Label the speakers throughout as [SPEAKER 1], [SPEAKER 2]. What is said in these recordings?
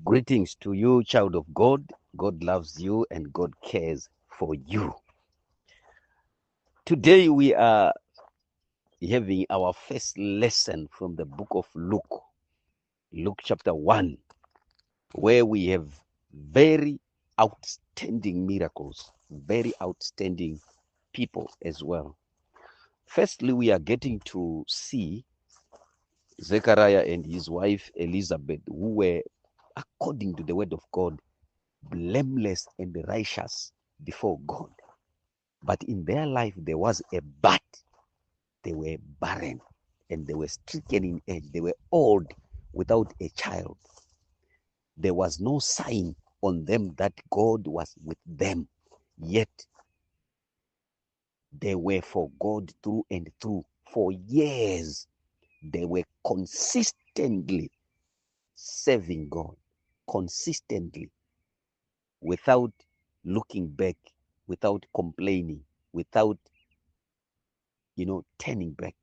[SPEAKER 1] Greetings to you, child of God. God loves you and God cares for you. Today we are having our first lesson from the book of Luke, Luke chapter 1, where we have very outstanding miracles, very outstanding people as well. Firstly, we are getting to see Zechariah and his wife Elizabeth, who were, according to the word of God, blameless and righteous before God. But in their life, there was a but. They were barren and they were stricken in age. They were old without a child. There was no sign on them that God was with them. Yet they were for God through and through. For years, they were consistently serving God. Consistently. Without looking back, without complaining, without, turning back.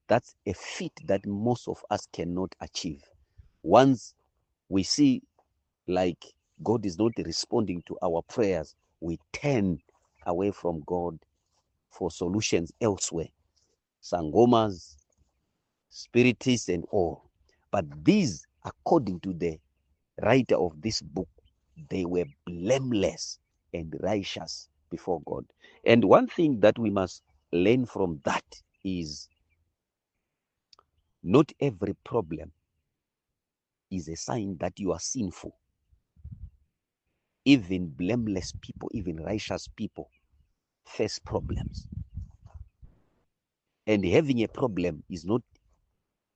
[SPEAKER 1] That's a feat that most of us cannot achieve. Once we see like God is not responding to our prayers, we turn away from God for solutions elsewhere. Sangomas, spiritists, and all. But these, according to the writer of this book, they were blameless and righteous before God. And one thing that we must learn from that is not every problem is a sign that you are sinful. Even blameless people, even righteous people face problems. And having a problem is not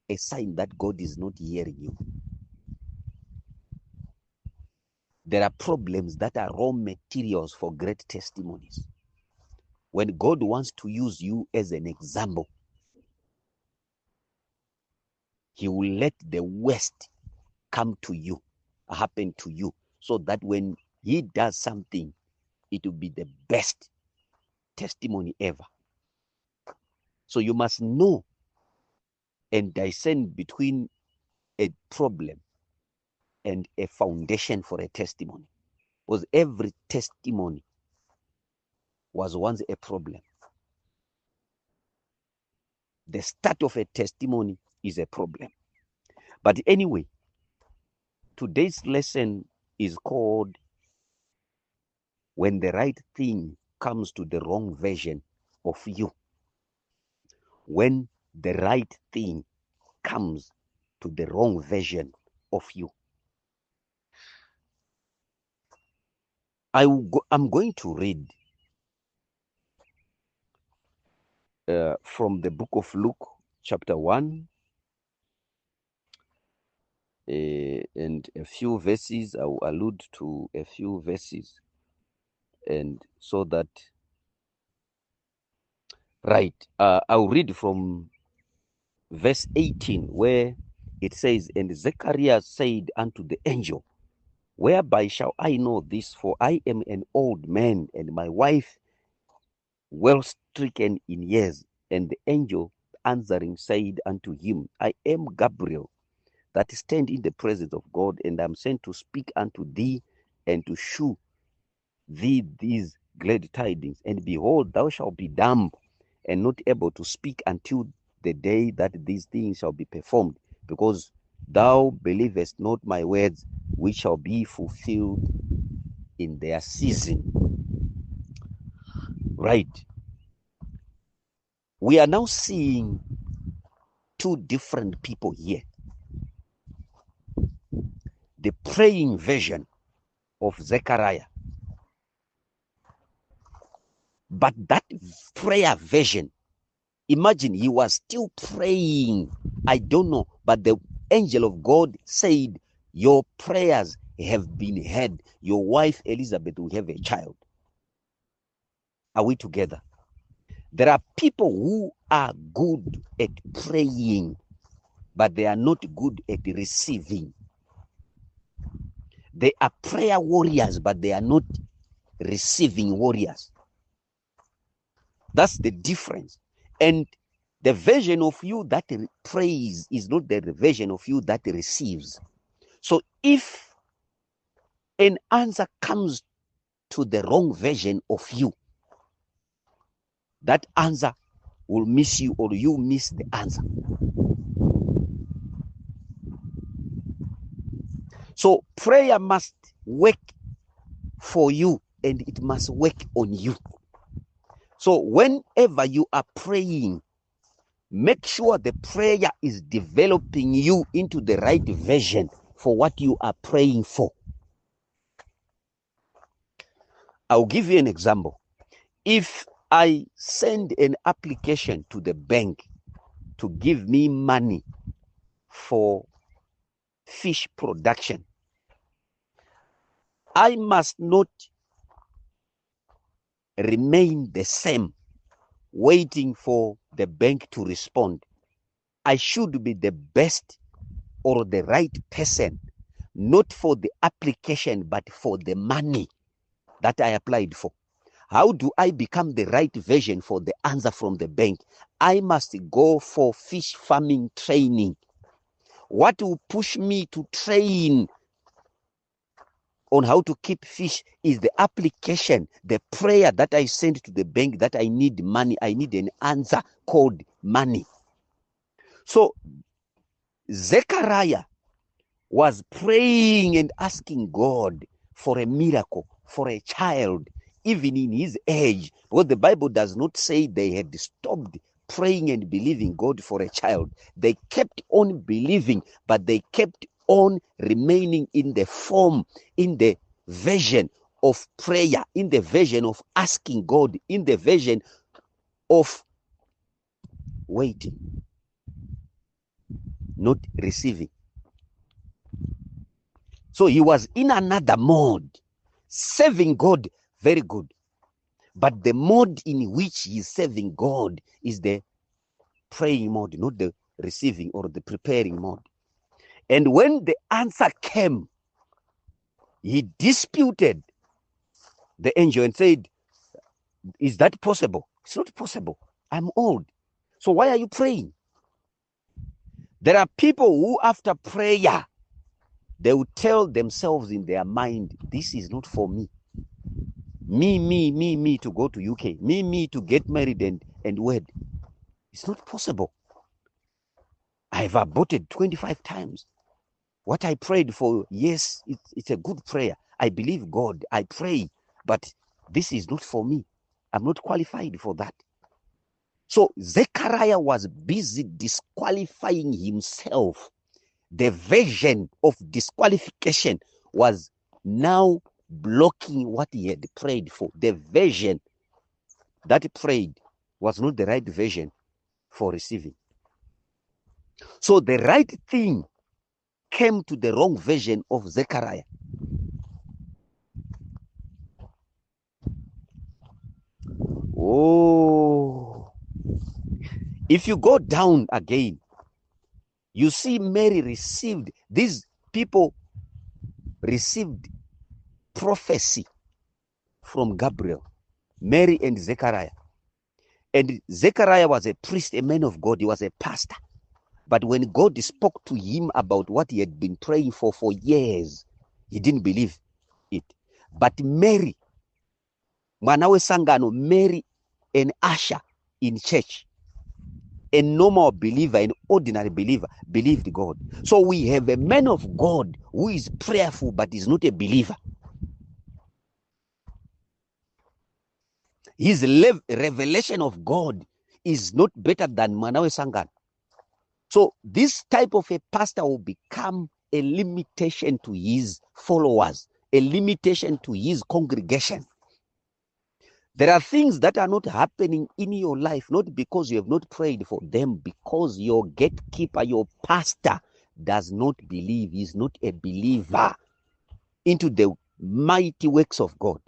[SPEAKER 1] a sign that God is not hearing you. There are problems that are raw materials for great testimonies. When God wants to use you as an example, He will let the worst come to you, happen to you, so that when He does something, it will be the best testimony ever. So you must know and discern between a problem and a foundation for a testimony. Because every testimony was once a problem. The start of a testimony is a problem. But anyway, today's lesson is called When the Right Thing Comes to the Wrong Version of You. When the right thing comes to the wrong version of you. I'm going to read from the book of Luke, chapter 1, and a few verses. I will allude to a few verses, and so that, right, I'll read from verse 18, where it says, And Zechariah said unto the angel, Whereby shall I know this? For I am an old man, and my wife well stricken in years. And the angel answering said unto him, I am Gabriel, that stand in the presence of God, and am sent to speak unto thee, and to shew thee these glad tidings. And behold, thou shalt be dumb, and not able to speak until the day that these things shall be performed, because thou believest not my words, which shall be fulfilled in their season. Right. We are now seeing two different people here. The praying version of Zechariah. But that prayer version, imagine he was still praying. I don't know, but the angel of God said, your prayers have been heard. Your wife Elizabeth will have a child. Are we together? There are people who are good at praying, but they are not good at receiving. They are prayer warriors, but they are not receiving warriors. That's the difference. And the version of you that prays is not the version of you that receives. So if an answer comes to the wrong version of you, that answer will miss you, or you miss the answer. So prayer must work for you, and it must work on you. So whenever you are praying, make sure the prayer is developing you into the right version for what you are praying for. I'll give you an example. If I send an application to the bank to give me money for fish production, I must not remain the same waiting for the bank to respond. I should be the best or the right person, not for the application, but for the money that I applied for. How do I become the right version for the answer from the bank? I must go for fish farming training. What will push me to train on how to keep fish is the application, the prayer that I send to the bank that I need money. I need an answer called money. So Zechariah was praying and asking God for a miracle, for a child, even in his age. Because the Bible does not say they had stopped praying and believing God for a child. They kept on believing, but they kept on remaining in the form, in the version of prayer, in the version of asking God, in the version of waiting, not receiving. So he was in another mode, serving God, very good. But the mode in which he's serving God is the praying mode, not the receiving or the preparing mode. And when the answer came, he disputed the angel and said, is that possible? It's not possible. I'm old. So why are you praying? There are people who, after prayer, they will tell themselves in their mind, this is not for me. Me to go to UK. Me to get married and wed. It's not possible. I've aborted 25 times. What I prayed for, yes, it's a good prayer. I believe God. I pray. But this is not for me. I'm not qualified for that. So Zechariah was busy disqualifying himself. The version of disqualification was now blocking what he had prayed for. The version that he prayed was not the right version for receiving. So the right thing came to the wrong version of Zechariah. Oh, if you go down again, you see Mary received, these people received prophecy from Gabriel, Mary and Zechariah. And Zechariah was a priest, a man of God. He was a pastor. But when God spoke to him about what he had been praying for years, he didn't believe it. But Mary, Mwanawe Sangano, Mary, an usher in church, a normal believer, an ordinary believer, believed God. So we have a man of God who is prayerful but is not a believer. His revelation of God is not better than Mwanawe Sangano. So this type of a pastor will become a limitation to his followers, a limitation to his congregation. There are things that are not happening in your life, not because you have not prayed for them, because your gatekeeper, your pastor, does not believe, is not a believer into the mighty works of God.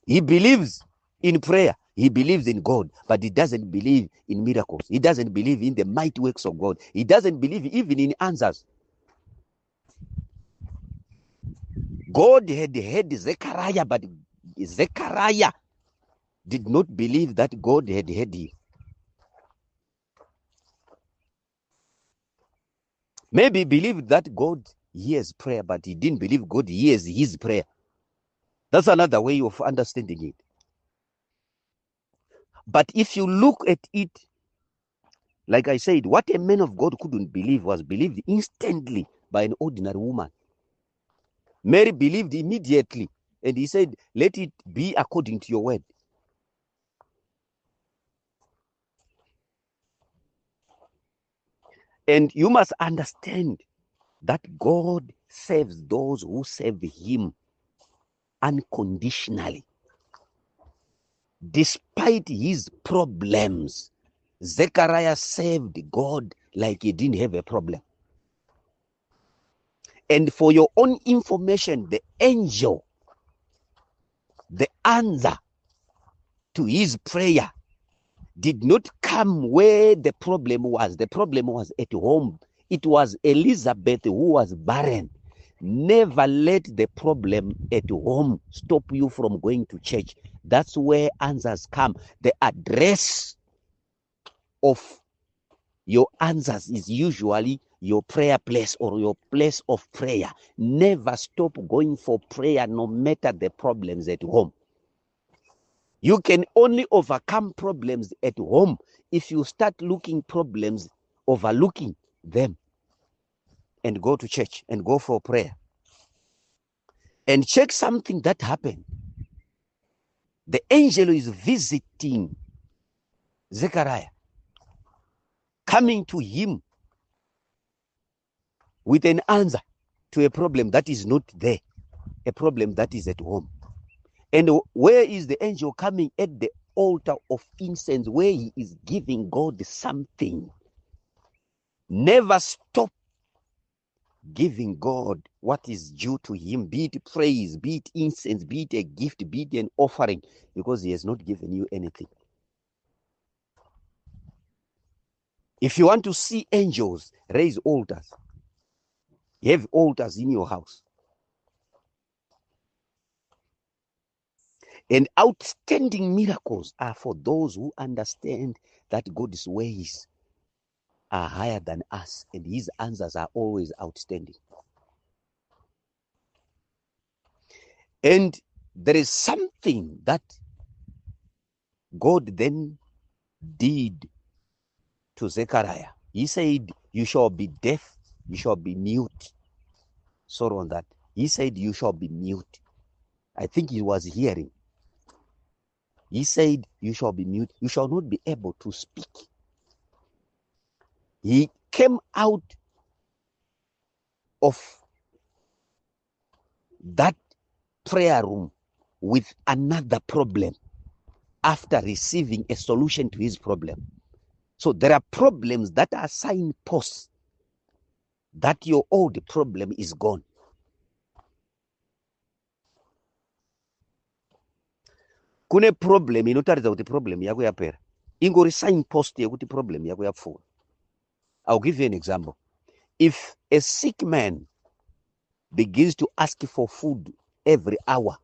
[SPEAKER 1] He believes in prayer. He believes in God, but he doesn't believe in miracles. He doesn't believe in the mighty works of God. He doesn't believe even in answers. God had heard Zechariah, but Zechariah did not believe that God had heard him. Maybe he believed that God hears prayer, but he didn't believe God hears his prayer. That's another way of understanding it. But if you look at it, like I said, what a man of God couldn't believe was believed instantly by an ordinary woman. Mary believed immediately, and he said, let it be according to your word. And you must understand that God saves those who serve him unconditionally. Despite his problems, Zechariah served God like he didn't have a problem. And for your own information, the angel, the answer to his prayer did not come where the problem was. The problem was at home. It was Elizabeth who was barren. Never let the problem at home stop you from going to church. That's where answers come. The address of your answers is usually your prayer place or your place of prayer. Never stop going for prayer no matter the problems at home. You can only overcome problems at home if you start looking problems, overlooking them, and go to church and go for prayer. And check something that happened. The angel is visiting Zechariah, coming to him with an answer to a problem that is not there, a problem that is at home. And where is the angel coming? At the altar of incense, where he is giving God something. Never stop giving God what is due to him, be it praise, be it incense, be it a gift, be it an offering, because he has not given you anything. If you want to see angels, raise altars. You have altars in your house. And outstanding miracles are for those who understand that God's ways are higher than us, and his answers are always outstanding. And there is something that God then did to Zechariah. He said, you shall be deaf, you shall be mute. Sorry on that. He said, you shall be mute. I think he was hearing. He said, you shall be mute. You shall not be able to speak. He came out of that prayer room with another problem after receiving a solution to his problem. So there are problems that are signposts that your old problem is gone. Kune problem inotaridza kuti problem yako yapera. Ingori signpost yekuti problem yako yapfuura. I'll give you an example. If a sick man begins to ask for food every hour,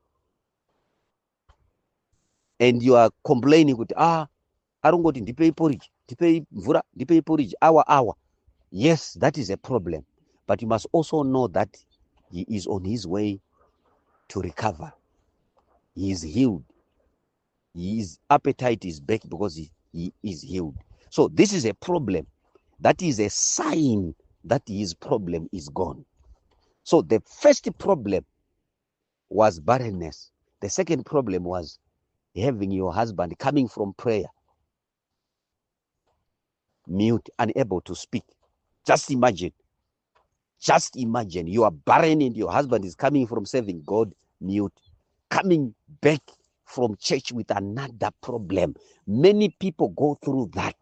[SPEAKER 1] and you are complaining with, arongoti ndipei porridge, ndipei mvura, ndipei porridge, hour. Yes, that is a problem. But you must also know that he is on his way to recover. He is healed. His appetite is back because he is healed. So this is a problem. That is a sign that his problem is gone. So the first problem was barrenness. The second problem was having your husband coming from prayer, mute, unable to speak. Just imagine you are barren and your husband is coming from serving God, mute, coming back from church with another problem. Many people go through that.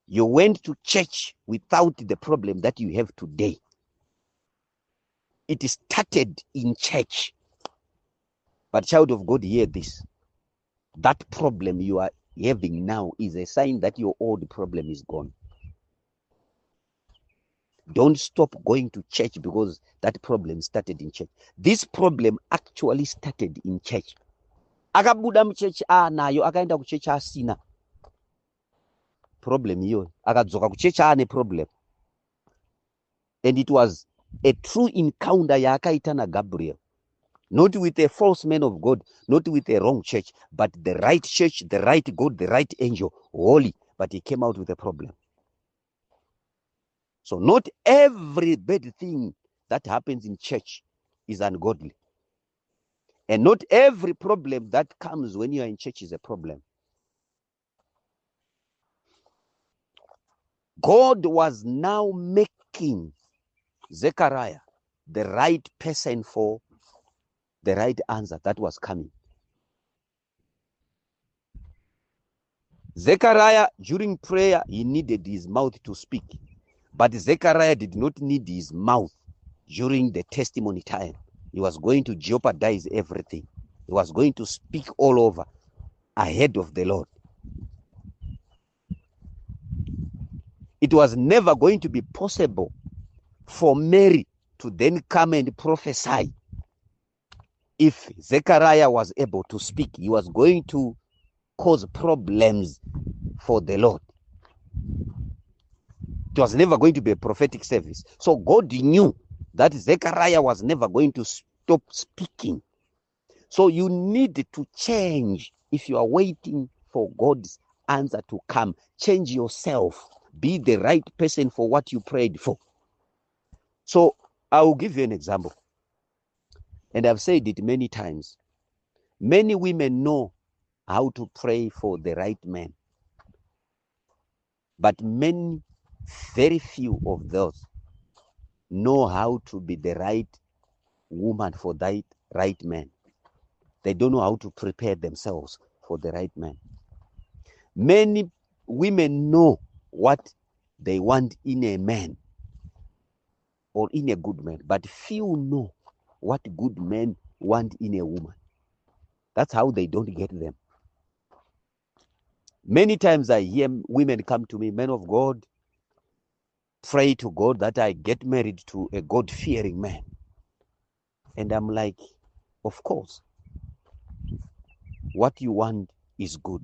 [SPEAKER 1] You went to church without the problem that you have today. It started in church. But child of God, hear this. That problem you are having now is a sign that your old problem is gone. Don't stop going to church because that problem started in church. This problem actually started in church. Akabuda mchurch nayo akaenda kuchurch asina problem hiyo, akadzoka kuchurch ane problem. And it was A true encounter yakaita na Gabriel. Not with a false man of God, not with a wrong church, but the right church, the right God, the right angel, holy. But he came out with a problem. So not every bad thing that happens in church is ungodly. And not every problem that comes when you are in church is a problem. God was now making Zechariah the right person for the right answer that was coming. Zechariah, during prayer, he needed his mouth to speak. But Zechariah did not need his mouth during the testimony time. He was going to jeopardize everything. He was going to speak all over ahead of the Lord. It was never going to be possible for Mary to then come and prophesy. If Zechariah was able to speak, he was going to cause problems for the Lord. It was never going to be a prophetic service. So God knew that Zechariah was never going to stop speaking. So you need to change. If you are waiting for God's answer to come, change yourself. Be the right person for what you prayed for. So I will give you an example. And I've said it many times. Many women know how to pray for the right man. But very few of those know how to be the right woman for that right man. They don't know how to prepare themselves for the right man. Many women know what they want in a man or in a good man, but few know what good men want in a woman. That's how they don't get them. Many times I hear women come to me, men of God, pray to God that I get married to a God-fearing man. And I'm like, of course, what you want is good.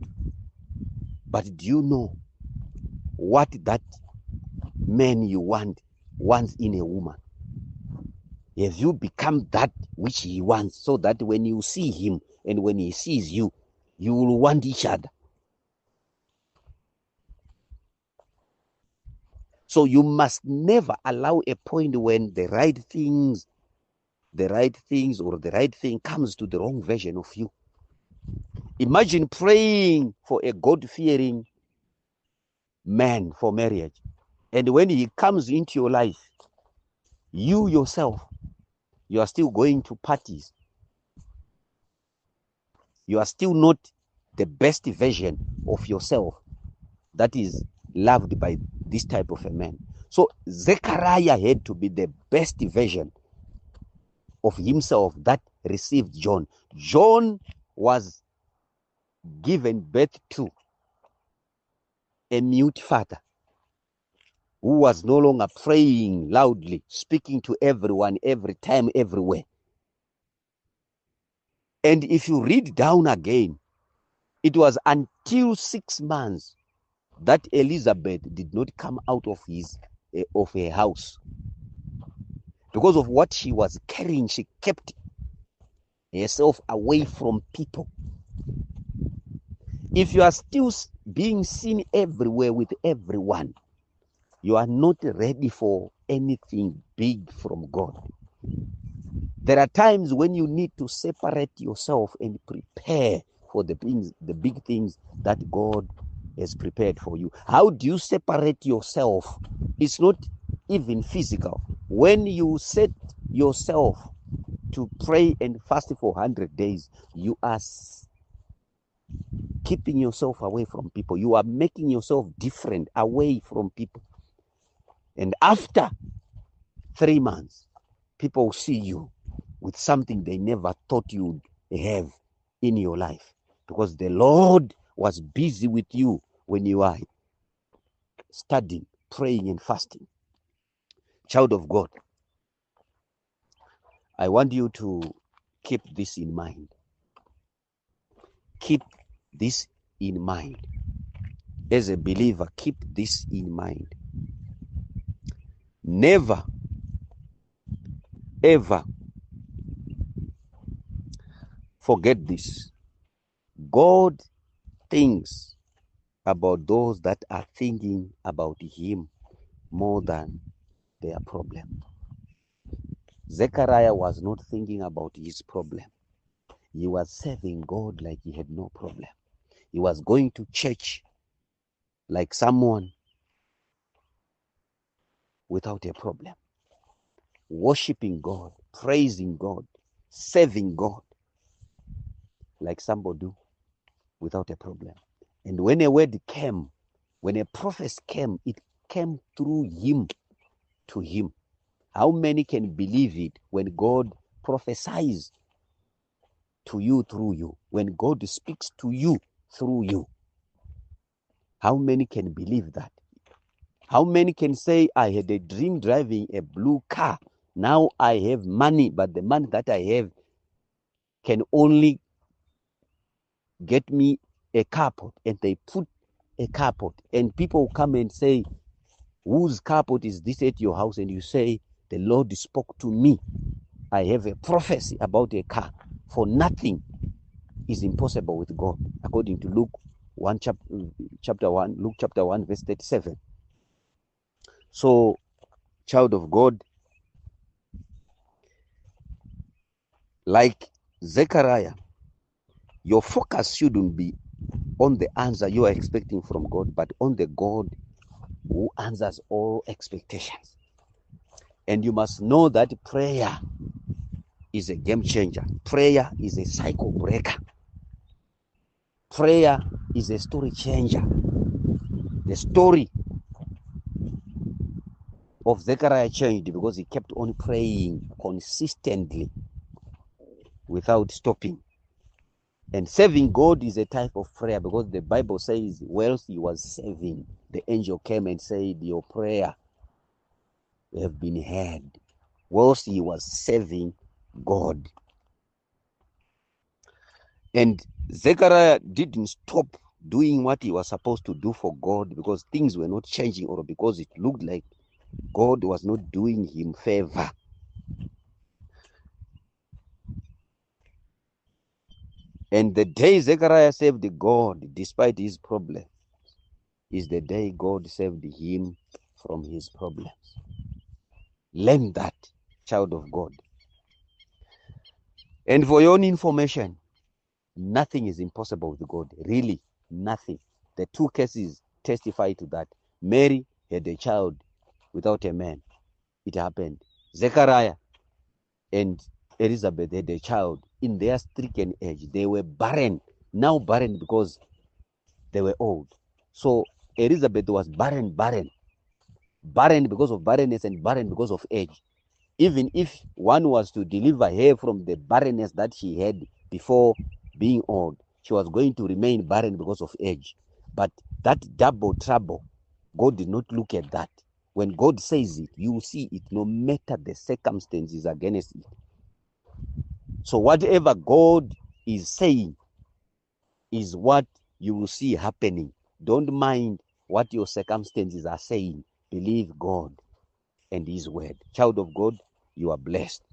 [SPEAKER 1] But do you know what that man you want wants in a woman? Have you become that which he wants, so that when you see him and when he sees you, you will want each other? So you must never allow a point when the right things or the right thing comes to the wrong version of you. Imagine praying for a God-fearing man for marriage, and when he comes into your life, you yourself, you are still going to parties. You are still not the best version of yourself that is loved by this type of a man. So Zechariah had to be the best version of himself that received John. John was given birth to a mute father who was no longer praying loudly, speaking to everyone, every time, everywhere. And if you read down again, it was until 6 months that Elizabeth did not come out of her house. Because of what she was carrying, she kept herself away from people. If you are still being seen everywhere with everyone, you are not ready for anything big from God. There are times when you need to separate yourself and prepare for the big things that God has prepared for you. How do you separate yourself? It's not even physical. When you set yourself to pray and fast for 100 days, you are keeping yourself away from people. You are making yourself different away from people. And after 3 months, people see you with something they never thought you'd have in your life, because the Lord was busy with you when you are studying, praying, and fasting. Child of God, I want you to keep this in mind. Keep this in mind. As a believer, keep this in mind. Never ever forget this. God thinks about those that are thinking about Him more than their problem. Zechariah was not thinking about his problem. He was serving God like he had no problem. He was going to church like someone without a problem. Worshiping God, praising God, serving God like somebody do without a problem. And when a word came, when a prophet came, it came through him to him. How many can believe it when God prophesies to you through you? When God speaks to you through you? How many can believe that? How many can say, I had a dream driving a blue car. Now I have money, but the money that I have can only get me a carport. And they put a carport. And people come and say, whose carport is this at your house? And you say, the Lord spoke to me. I have a prophecy about a car. For nothing is impossible with God, according to Luke 1, chapter 1, Luke chapter 1, verse 37. So, child of God, like Zechariah, your focus shouldn't be on the answer you are expecting from God, but on the God who answers all expectations. And you must know that prayer is a game changer. Prayer is a cycle breaker. Prayer is a story changer. The story of Zechariah changed because he kept on praying consistently without stopping. And serving God is a type of prayer because the Bible says, whilst he was serving, the angel came and said, your prayer have been heard. Whilst he was serving God. And Zechariah didn't stop doing what he was supposed to do for God because things were not changing or because it looked like God was not doing him favor. And the day Zechariah saved God, despite his problem, is the day God saved him from his problems. Learn that, child of God. And for your own information, nothing is impossible with God. Really, nothing. The two cases testify to that. Mary had a child without a man. It happened. Zechariah and Elizabeth had a child in their stricken age. They were barren. Now barren because they were old. So Elizabeth was barren because of barrenness and barren because of age. Even if one was to deliver her from the barrenness that she had before being old, she was going to remain barren because of age. But that double trouble, God did not look at that. When God says it, you will see it no matter the circumstances against it. So whatever God is saying is what you will see happening. Don't mind what your circumstances are saying. Believe God and his word. Child of God, you are blessed.